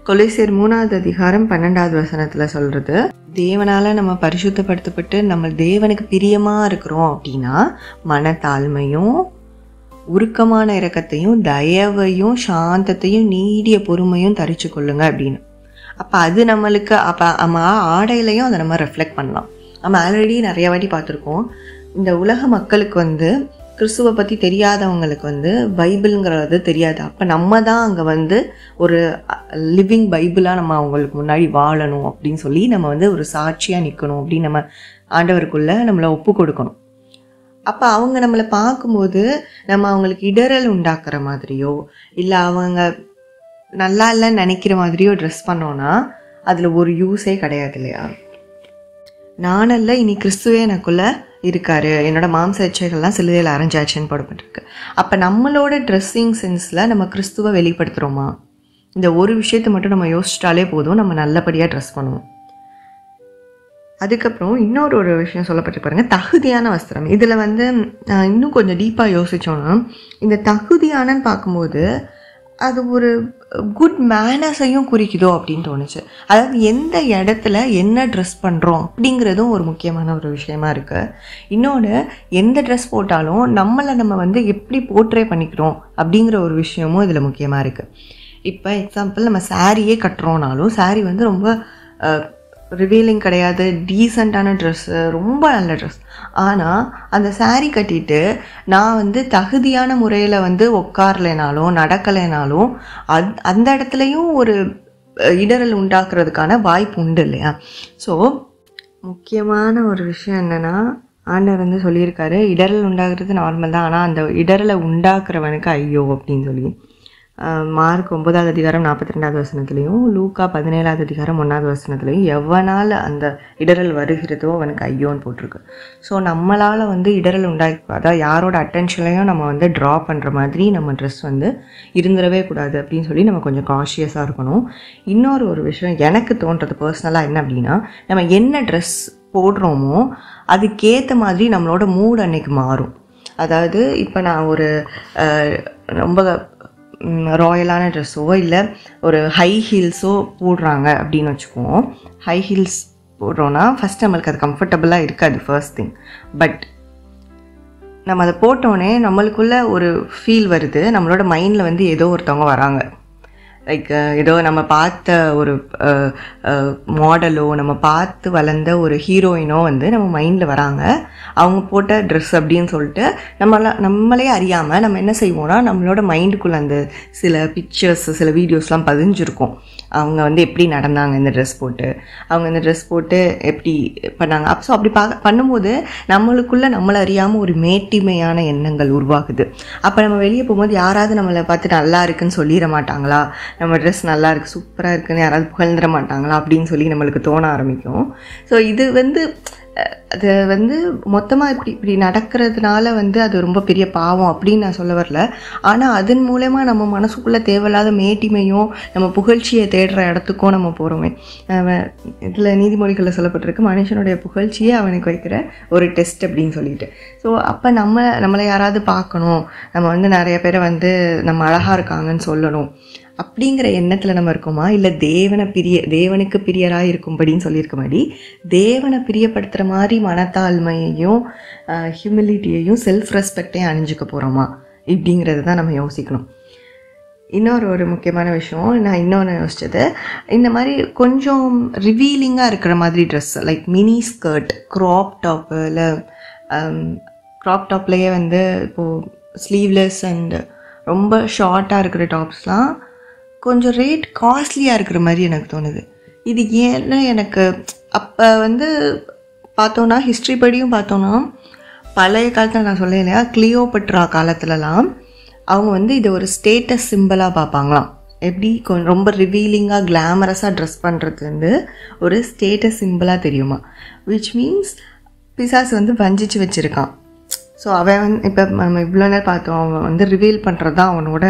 கொலோசியர் 3வது அதிகாரம் 12வது வசனத்தில் சொல்கிறது, தேவனால் நம்ம பரிசுத்தப்படுத்தப்பட்டு நம்ம தேவனுக்கு பிரியமாக இருக்கிறோம் அப்படின்னா மனத்தாழ்மையும் உருக்கமான இரக்கத்தையும் தயவையும் சாந்தத்தையும் நீடிய பொறுமையும் தரிச்சு கொள்ளுங்க அப்படின்னு. அப்போ அது நம்மளுக்கு அப்போ நம்ம ஆடையிலையும் அதை நம்ம ரெஃப்ளெக்ட் பண்ணலாம். நம்ம ஆல்ரெடி நிறைய வாட்டி பார்த்துருக்கோம், இந்த உலக மக்களுக்கு வந்து கிறிஸ்துவை பற்றி தெரியாதவங்களுக்கு வந்து பைபிளுங்கிறது தெரியாது. அப்போ நம்ம தான் அங்கே வந்து ஒரு லிவிங் பைபிளாக நம்ம அவங்களுக்கு முன்னாடி வாழணும் அப்படின்னு சொல்லி நம்ம வந்து ஒரு சாட்சியாக நிற்கணும் அப்படின்னு நம்ம ஆண்டவருக்குள்ளே நம்மளை ஒப்பு கொடுக்கணும். அப்போ அவங்க நம்மளை பார்க்கும்போது நம்ம அவங்களுக்கு இடரல் உண்டாக்குற மாதிரியோ இல்லை அவங்க நல்லா இல்லைன்னு நினைக்கிற மாதிரியோ ட்ரெஸ் பண்ணோன்னா அதில் ஒரு யூஸே கிடையாது இல்லையா? நானல்ல இனி கிறிஸ்துவே எனக்குள்ளே இருக்காரு, என்னோட மாம்ச இச்சைகள்லாம் சிலுவையில் அரைஞ்சாச்சுன்னு போடப்பட்டிருக்கு. அப்போ நம்மளோட ட்ரெஸ்ஸிங் சென்ஸில் நம்ம கிறிஸ்துவை வெளிப்படுத்துகிறோமா? இந்த ஒரு விஷயத்தை மட்டும் நம்ம யோசிச்சிட்டாலே போதும், நம்ம நல்லபடியாக ட்ரெஸ் பண்ணுவோம். அதுக்கப்புறம் இன்னொரு விஷயம் சொல்லப்பட்டு பாருங்க, தகுதியான வஸ்திரம். இதில் வந்து இன்னும் கொஞ்சம் டீப்பாக யோசித்தோன்னா இந்த தகுதியானன்னு பார்க்கும்போது அது ஒரு குட் மேனர்ஸையும் குறிக்குதோ அப்படின்னு தோணுச்சு. அதாவது எந்த இடத்துல என்ன ட்ரெஸ் பண்ணுறோம் அப்படிங்கிறதும் ஒரு முக்கியமான ஒரு விஷயமா இருக்குது. இன்னொன்று, எந்த ட்ரெஸ் போட்டாலும் நம்மளை நம்ம வந்து எப்படி போர்ட்ரே பண்ணிக்கிறோம் அப்படிங்கிற ஒரு விஷயமும் இதில் முக்கியமாக இருக்குது. இப்போ எக்ஸாம்பிள், நம்ம சாரியே கட்டுறோனாலும் சாரி வந்து ரொம்ப ரிவீலிங் கிடையாது, டீசெண்டான ட்ரெஸ்ஸு, ரொம்ப நல்ல ட்ரெஸ். ஆனால் அந்த சாரீ கட்டிட்டு நான் வந்து தகுதியான முறையில் வந்து உட்காரலைனாலும் நடக்கலைனாலும் அந்த இடத்துலையும் ஒரு இடரல் உண்டாக்குறதுக்கான வாய்ப்பு உண்டு இல்லையா? ஸோ முக்கியமான ஒரு விஷயம் என்னென்னா, ஆண்டவர் வந்து சொல்லியிருக்காரு, இடரல் உண்டாக்குறது நார்மல் தான், ஆனால் அந்த இடரலை உண்டாக்குறவனுக்கு ஐயோ அப்படின்னு சொல்லி. மார்க் 9ஆவது அதிகாரம் 42வது வசனத்துலையும் லூக்கா 17ஆவது அதிகாரம் 1வது வசனத்துலையும் எவனால் அந்த இடரல் வருகிறதோ அவனுக்கு ஐயோன்னு போட்டிருக்கு. ஸோ நம்மளால் வந்து இடரல் அதாவது யாரோட அட்டென்ஷனையும் நம்ம வந்து ட்ரா பண்ணுற மாதிரி நம்ம ட்ரெஸ் வந்து இருந்துடவே கூடாது அப்படின்னு சொல்லி நம்ம கொஞ்சம் காஷியஸாக இருக்கணும். இன்னொரு விஷயம் எனக்கு தோன்றது பர்சனலாக என்ன அப்படின்னா, நம்ம என்ன ட்ரெஸ் போடுறோமோ அதுக்கேற்ற மாதிரி நம்மளோட மூட் அன்னைக்கு மாறும். அதாவது இப்போ நான் ஒரு ரொம்ப ராயலான ட்ரெஸ்ஸோ இல்லை ஒரு ஹை ஹீல்ஸோ போடுறாங்க அப்படின்னு வச்சுக்குவோம். ஹை ஹீல்ஸ் போடுறோன்னா ஃபஸ்ட் நம்மளுக்கு அது கம்ஃபர்டபுளாக இருக்காது, ஃபர்ஸ்ட் திங். பட் நம்ம அதை போட்டோன்னே நம்மளுக்குள்ள ஒரு ஃபீல் வருது, நம்மளோட மைண்டில் வந்து ஏதோ ஒருத்தவங்க வராங்க. லைக் ஏதோ நம்ம பார்த்த ஒரு மாடலோ நம்ம பார்த்து வளர்ந்த ஒரு ஹீரோயினோ வந்து நம்ம மைண்டில் வராங்க, அவங்க போட்ட ட்ரெஸ் அப்படின்னு சொல்லிட்டு நம்மளே அறியாமல் நம்ம என்ன செய்வோம்னா நம்மளோட மைண்டுக்குள்ளே அந்த சில பிக்சர்ஸ் சில வீடியோஸ்லாம் பதிஞ்சிருக்கும். அவங்க வந்து எப்படி நடந்தாங்க இந்த ட்ரெஸ் போட்டு, அவங்க இந்த ட்ரெஸ் போட்டு எப்படி பண்ணாங்க. ஸோ அப்படி பண்ணும்போது நம்மளுக்குள்ளே நம்மளை அறியாமல் ஒரு மேட்டிமையான எண்ணங்கள் உருவாகுது. அப்போ நம்ம வெளியே போகும்போது யாராவது நம்மளை பார்த்து நல்லா இருக்குன்னு சொல்லிட மாட்டாங்களா, நம்ம ட்ரெஸ் நல்லா இருக்குது சூப்பராக இருக்குன்னு யாராவது புகழ்ந்துட மாட்டாங்களா அப்படின்னு சொல்லி நம்மளுக்கு தோண ஆரம்பிக்கும். ஸோ இது வந்து அது வந்து மொத்தமாக இப்படி நடக்கிறதுனால வந்து அது ரொம்ப பெரிய பாவம் அப்படின்னு நான் சொல்ல வரல. ஆனால் அதன் மூலமாக நம்ம மனசுக்குள்ளே தேவையில்லாத மேட்டிமையும் நம்ம புகழ்ச்சியை தேடுற இடத்துக்கும் நம்ம போகிறோமே. இதில் நீதிமொழிகளில் சொல்லப்பட்டிருக்கு, மனுஷனுடைய புகழ்ச்சியே அவனுக்கு வைக்கிற ஒரு டெஸ்ட் அப்படின்னு சொல்லிட்டு. ஸோ அப்போ நம்மளை யாராவது பார்க்கணும், நம்ம வந்து நிறைய பேரை வந்து நம்ம அழகாக இருக்காங்கன்னு சொல்லணும் அப்படிங்கிற எண்ணத்தில் நம்ம இருக்கோமா, இல்லை தேவனுக்கு பிரியராக இருக்கும்படின்னு சொல்லியிருக்க மாதிரி தேவனை பிரியப்படுத்துகிற மாதிரி மனத்தாழ்மையையும் ஹியூமிலிட்டியையும் செல்ஃப் ரெஸ்பெக்டையும் அணிஞ்சிக்க போகிறோமா இப்படிங்கிறது தான் நம்ம யோசிக்கணும். ஒரு முக்கியமான விஷயம் நான் இன்னொன்று யோசித்தது, இந்த மாதிரி கொஞ்சம் ரிவீலிங்காக இருக்கிற மாதிரி dress like mini skirt, crop top, இல்லை க்ராப் டாப்லேயே வந்து இப்போது ஸ்லீவ்லெஸ் அண்ட் ரொம்ப ஷார்ட்டாக இருக்கிற டாப்ஸ்லாம் கொஞ்சம் ரேட் காஸ்ட்லியாக இருக்கிற மாதிரி எனக்கு தோணுது. இது ஏன்னா எனக்கு அப்போ வந்து பார்த்தோன்னா ஹிஸ்ட்ரி படியும் பார்த்தோன்னா பழைய காலத்தில் நான் சொல்ல இல்லையா, கிளியோபட்ரா காலத்துலலாம் அவங்க வந்து இதை ஒரு ஸ்டேட்டஸ் சிம்பிளாக பார்ப்பாங்களாம். எப்படி ரொம்ப ரிவீலிங்காக கிளாமரஸாக ட்ரெஸ் பண்ணுறது வந்து ஒரு ஸ்டேட்டஸ் சிம்பிளாக தெரியுமா, விச் மீன்ஸ் பிசாசு வந்து வஞ்சிச்சு வச்சுருக்கான். ஸோ அவன் வந்து இப்போ நம்ம இவ்வளோ நேரம் பார்த்தோம், அவன் வந்து ரிவீல் பண்ணுறது தான் அவனோட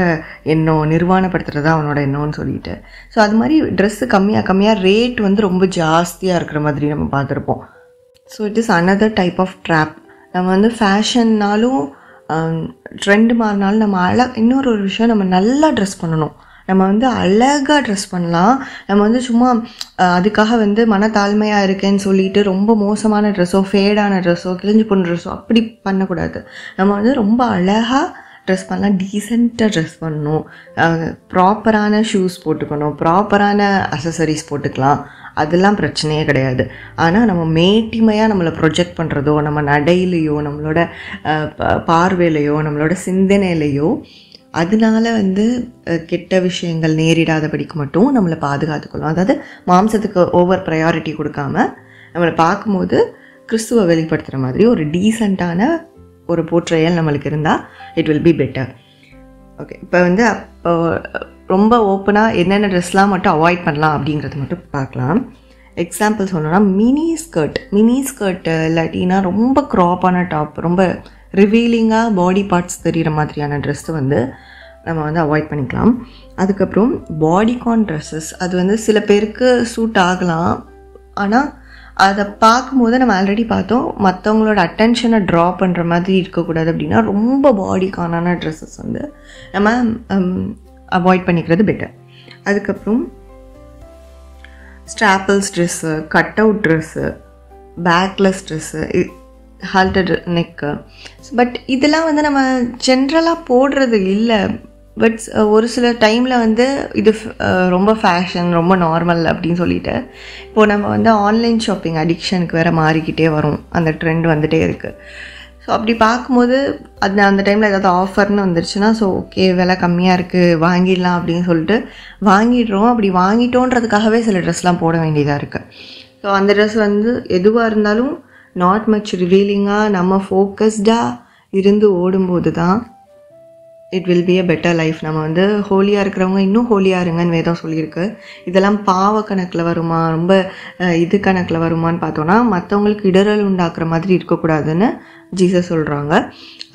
எண்ணம், நிர்வாணப்படுத்துறது தான் அவனோட எண்ணம்னு சொல்லிட்டு. ஸோ அது மாதிரி ட்ரெஸ்ஸு கம்மியாக ரேட் வந்து ரொம்ப ஜாஸ்தியாக இருக்கிற மாதிரி நம்ம பார்த்துருப்போம். So it is another type of trap. நம்ம வந்து ஃபேஷன்னாலும் ட்ரெண்டு மாறினாலும் நம்ம இன்னொரு விஷயம், நம்ம நல்லா ட்ரெஸ் பண்ணணும். நம்ம வந்து அழகாக ட்ரெஸ் பண்ணலாம். நம்ம வந்து சும்மா அதுக்காக வந்து மனத்தாழ்மையாக இருக்கேன்னு சொல்லிட்டு ரொம்ப மோசமான ட்ரெஸ்ஸோ ஃபேடான ட்ரெஸ்ஸோ கிழிஞ்சு போன ட்ரெஸ்ஸோ அப்படி பண்ணக்கூடாது. நம்ம வந்து ரொம்ப அழகாக ட்ரெஸ் பண்ணலாம், டீசெண்டாக ட்ரெஸ் பண்ணணும், ப்ராப்பரான ஷூஸ் போட்டுக்கணும், ப்ராப்பரான அசசரிஸ் போட்டுக்கலாம், அதெல்லாம் பிரச்சனையே கிடையாது. ஆனால் நம்ம மேட்டிமையாக நம்மளை ப்ரொஜெக்ட் பண்ணுறதோ, நம்ம நடையிலையோ, நம்மளோட பார்வையிலையோ, நம்மளோட சிந்தனையிலையோ அதனால கெட்ட விஷயங்கள் நேரிடாதபடிக்கு மட்டும் நம்மளை பாதுகாத்துக்கொள்ளும். அதாவது மாம்சத்துக்கு ஓவர் ப்ரையாரிட்டி கொடுக்காம நம்மளை பார்க்கும்போது கிறிஸ்துவை வெளிப்படுத்துகிற மாதிரி ஒரு டீசெண்டான ஒரு போர்ட்ரையல் நம்மளுக்கு இருந்தால் it will be better. Okay, இப்போ அப்போ ரொம்ப ஓப்பனாக என்னென்ன ட்ரெஸ்லாம் மட்டும் அவாய்ட் பண்ணலாம் அப்படிங்கிறது மட்டும் பார்க்கலாம். எக்ஸாம்பிள் சொல்லணும்னா மினி ஸ்கர்ட்டு இல்லாட்டினா ரொம்ப க்ராப்பான டாப், ரொம்ப ரிவீலிங்காக பாடி பார்ட்ஸ் தெரிகிற மாதிரியான ட்ரெஸ்ஸு நம்ம அவாய்ட் பண்ணிக்கலாம். அதுக்கப்புறம் பாடிகான் ட்ரெஸ்ஸஸ், அது சில பேருக்கு சூட் ஆகலாம். ஆனால் அதை பார்க்கும்போது நம்ம ஆல்ரெடி பார்த்தோம், மற்றவங்களோட அட்டென்ஷனை ட்ரா பண்ணுற மாதிரி இருக்கக்கூடாது. அப்படின்னா ரொம்ப பாடிகானான ட்ரெஸ்ஸஸ் நம்ம அவாய்ட் பண்ணிக்கிறது பெட்டர். அதுக்கப்புறம் strapless dress, cut out dress, backless dress, haltered neck. But இதெல்லாம் நம்ம ஜென்ரலாக போடுறது இல்லை. பட் ஒரு சில டைமில் இது ரொம்ப ஃபேஷன், ரொம்ப நார்மல் அப்படின்னு சொல்லிட்டு இப்போது நம்ம ஆன்லைன் ஷாப்பிங் அடிக்ஷனுக்கு வேறு மாறிக்கிட்டே வரும். அந்த ட்ரெண்ட் வந்துகிட்டே இருக்குது. ஸோ அப்படி பார்க்கும்போது அந்த டைமில் ஏதாவது ஆஃபர்னு வந்துருச்சுன்னா, ஸோ ஓகே விலை கம்மியாக இருக்குது வாங்கிடலாம் அப்படின்னு சொல்லிட்டு வாங்கிடுறோம். அப்படி வாங்கிட்டோன்றதுக்காகவே சில ட்ரெஸ்லாம் போட வேண்டியதாக இருக்குது. ஸோ அந்த ட்ரெஸ் எதுவாக இருந்தாலும் நாட் மச் ரிவீலிங்காக நம்ம ஃபோக்கஸ்டாக இருந்து ஓடும்போது தான் it will be a better life. நம்ம ஹோலியாக இருக்கிறவங்க இன்னும் ஹோலியாக இருங்கன்னு வேதம் சொல்லியிருக்கு. இதெல்லாம் பாவ கணக்கில் வருமா, ரொம்ப இது கணக்கில் வருமானு பார்த்தோன்னா மற்றவங்களுக்கு இடரல் உண்டாக்குற மாதிரி இருக்கக்கூடாதுன்னு ஜீசஸ் சொல்கிறாங்க.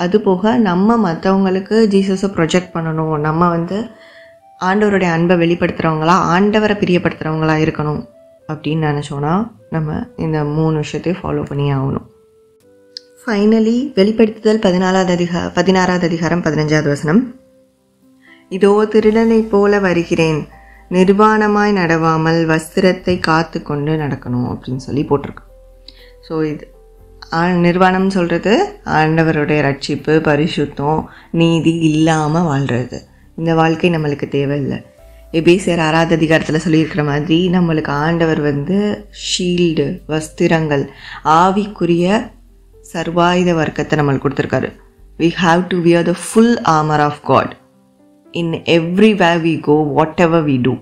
அதுபோக நம்ம மற்றவங்களுக்கு ஜீசஸை ப்ரொஜெக்ட் பண்ணணும். நம்ம ஆண்டவருடைய அன்பை வெளிப்படுத்துகிறவங்களா, ஆண்டவரை பிரியப்படுத்துகிறவங்களா இருக்கணும் அப்படின்னு நினச்சோன்னா நம்ம இந்த 3 விஷயத்தையும் ஃபாலோ பண்ணி ஆகணும். ஃபைனலி வெளிப்படுத்துதல் 16வது அதிகாரம் 15வது வசனம், இதோ திருடனை போல வருகிறேன், நிர்வாணமாய் நடவாமல் வஸ்திரத்தை காத்து கொண்டு நடக்கணும் அப்படின்னு சொல்லி போட்டிருக்கு. ஸோ இது நிர்வாணம் சொல்கிறது ஆண்டவருடைய ரட்சிப்பு, பரிசுத்தம், நீதி இல்லாமல் வாழ்கிறது. இந்த வாழ்க்கை நம்மளுக்கு தேவையில்லை. எபேசியர் 6வது அதிகாரத்தில் சொல்லியிருக்கிற மாதிரி நம்மளுக்கு ஆண்டவர் ஷீல்டு, வஸ்திரங்கள், ஆவிக்குரிய சர்வாயுத வர்க்கத்தை நம்மளுக்கு கொடுத்துருக்காரு. We have to wear the full armor of God in everywhere we go, whatever we do.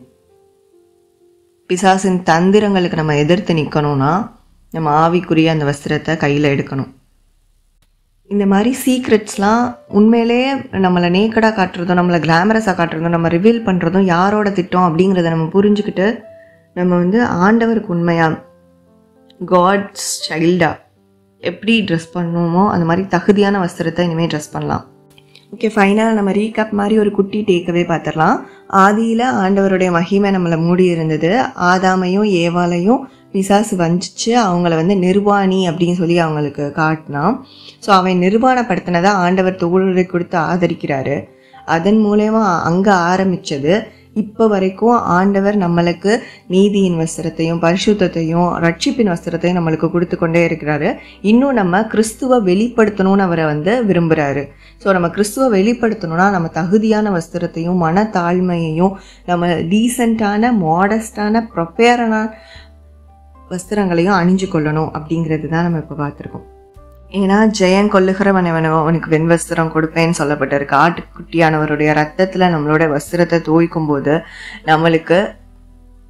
பிசாசின் தந்திரங்களுக்கு நம்ம எதிர்த்து நிற்கணும்னா நம்ம ஆவிக்குரிய அந்த வஸ்திரத்தை கையில் எடுக்கணும். இந்த மாதிரி சீக்ரெட்ஸ்லாம் உண்மையிலேயே நம்மளை நேக்கடாக காட்டுறதும், நம்மளை கிளாமரஸாக காட்டுறதும், நம்ம ரிவீல் பண்ணுறதும் யாரோட திட்டம் அப்படிங்கிறத நம்ம புரிஞ்சுக்கிட்டு நம்ம ஆண்டவருக்கு உண்மையாக காட்ஸ் சைல்டாக எப்படி ட்ரெஸ் பண்ணணுமோ அந்த மாதிரி தகுதியான வஸ்திரத்தை இனிமேல் ட்ரெஸ் பண்ணலாம். ஓகே, ஃபைனலாக நம்ம ரீகேப் மாதிரி ஒரு குட்டி டேக்கவே பார்த்துடலாம். ஆதியில் ஆண்டவருடைய மகிமை நம்மளை மூடி இருந்தது. ஆதாமையும் ஏவாளையும் பிசாசு வஞ்சிச்சு அவங்கள நிர்வாணி அப்படின்னு சொல்லி அவங்களுக்கு காட்டினான். ஸோ அவன் நிர்வாணப்படுத்தினதை ஆண்டவர் தோழரை கொடுத்து ஆதரிக்கிறாரு. அதன் மூலயமா அங்கே ஆரம்பித்தது இப்போ வரைக்கும் ஆண்டவர் நம்மளுக்கு நீதியின் வஸ்திரத்தையும் பரிசுத்தத்தையும் ரட்சிப்பின் வஸ்திரத்தையும் நம்மளுக்கு கொடுத்து கொண்டே இருக்கிறாரு. இன்னும் நம்ம கிறிஸ்துவை வெளிப்படுத்தணும்னு அவரை விரும்புகிறாரு. ஸோ நம்ம கிறிஸ்துவை வெளிப்படுத்தணும்னா நம்ம தகுதியான வஸ்திரத்தையும் மனத்தாழ்மையையும் நம்ம டீசெண்டான மாடஸ்டான ப்ரொப்பேரான வஸ்திரங்களையும் அணிஞ்சு கொள்ளணும் அப்படிங்கிறது தான் நம்ம இப்போ பார்த்துருக்கோம். ஏன்னா ஜெயம் கொள்ளுகிறவன் அவனுக்கு வெண் வஸ்திரம் கொடுப்பேன்னு சொல்லப்பட்டிருக்கு. ஆட்டுக்குட்டியானவருடைய ரத்தத்தில் நம்மளோட வஸ்திரத்தை தோய்க்கும் போது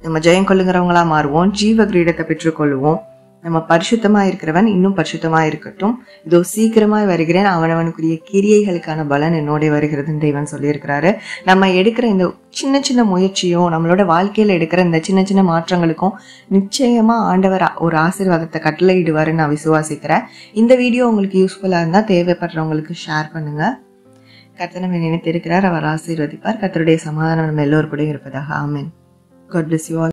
நம்ம ஜெயம் கொள்ளுகிறவங்களா மாறுவோம், ஜீவ கிரீடத்தை பெற்றுக்கொள்வோம். நம்ம பரிசுத்தமாக இருக்கிறவன் இன்னும் பரிசுத்தமாக இருக்கட்டும், இதோ சீக்கிரமாக வருகிறேன், அவனவனுக்குரிய கிரியைகளுக்கான பலன் என்னோட வருகிறதுன்னு தேவன் சொல்லியிருக்கிறாரு. நம்ம எடுக்கிற இந்த சின்ன சின்ன முயற்சியும் நம்மளோட வாழ்க்கையில் எடுக்கிற இந்த சின்ன சின்ன மாற்றங்களுக்கும் நிச்சயமாக ஆண்டவர் ஒரு ஆசீர்வாதத்தை கட்டளையிடுவாருன்னு நான் விசுவாசிக்கிறேன். இந்த வீடியோ உங்களுக்கு யூஸ்ஃபுல்லாக இருந்தால் தேவைப்படுறவங்களுக்கு ஷேர் பண்ணுங்கள். கர்த்தர் நம்மை நினைத்திருக்கிறார், அவர் ஆசீர்வதிப்பார். கர்த்தருடைய சமாதானம் நம்ம எல்லோருக்கூடையும் இருப்பதாக. ஆமென். God bless you all.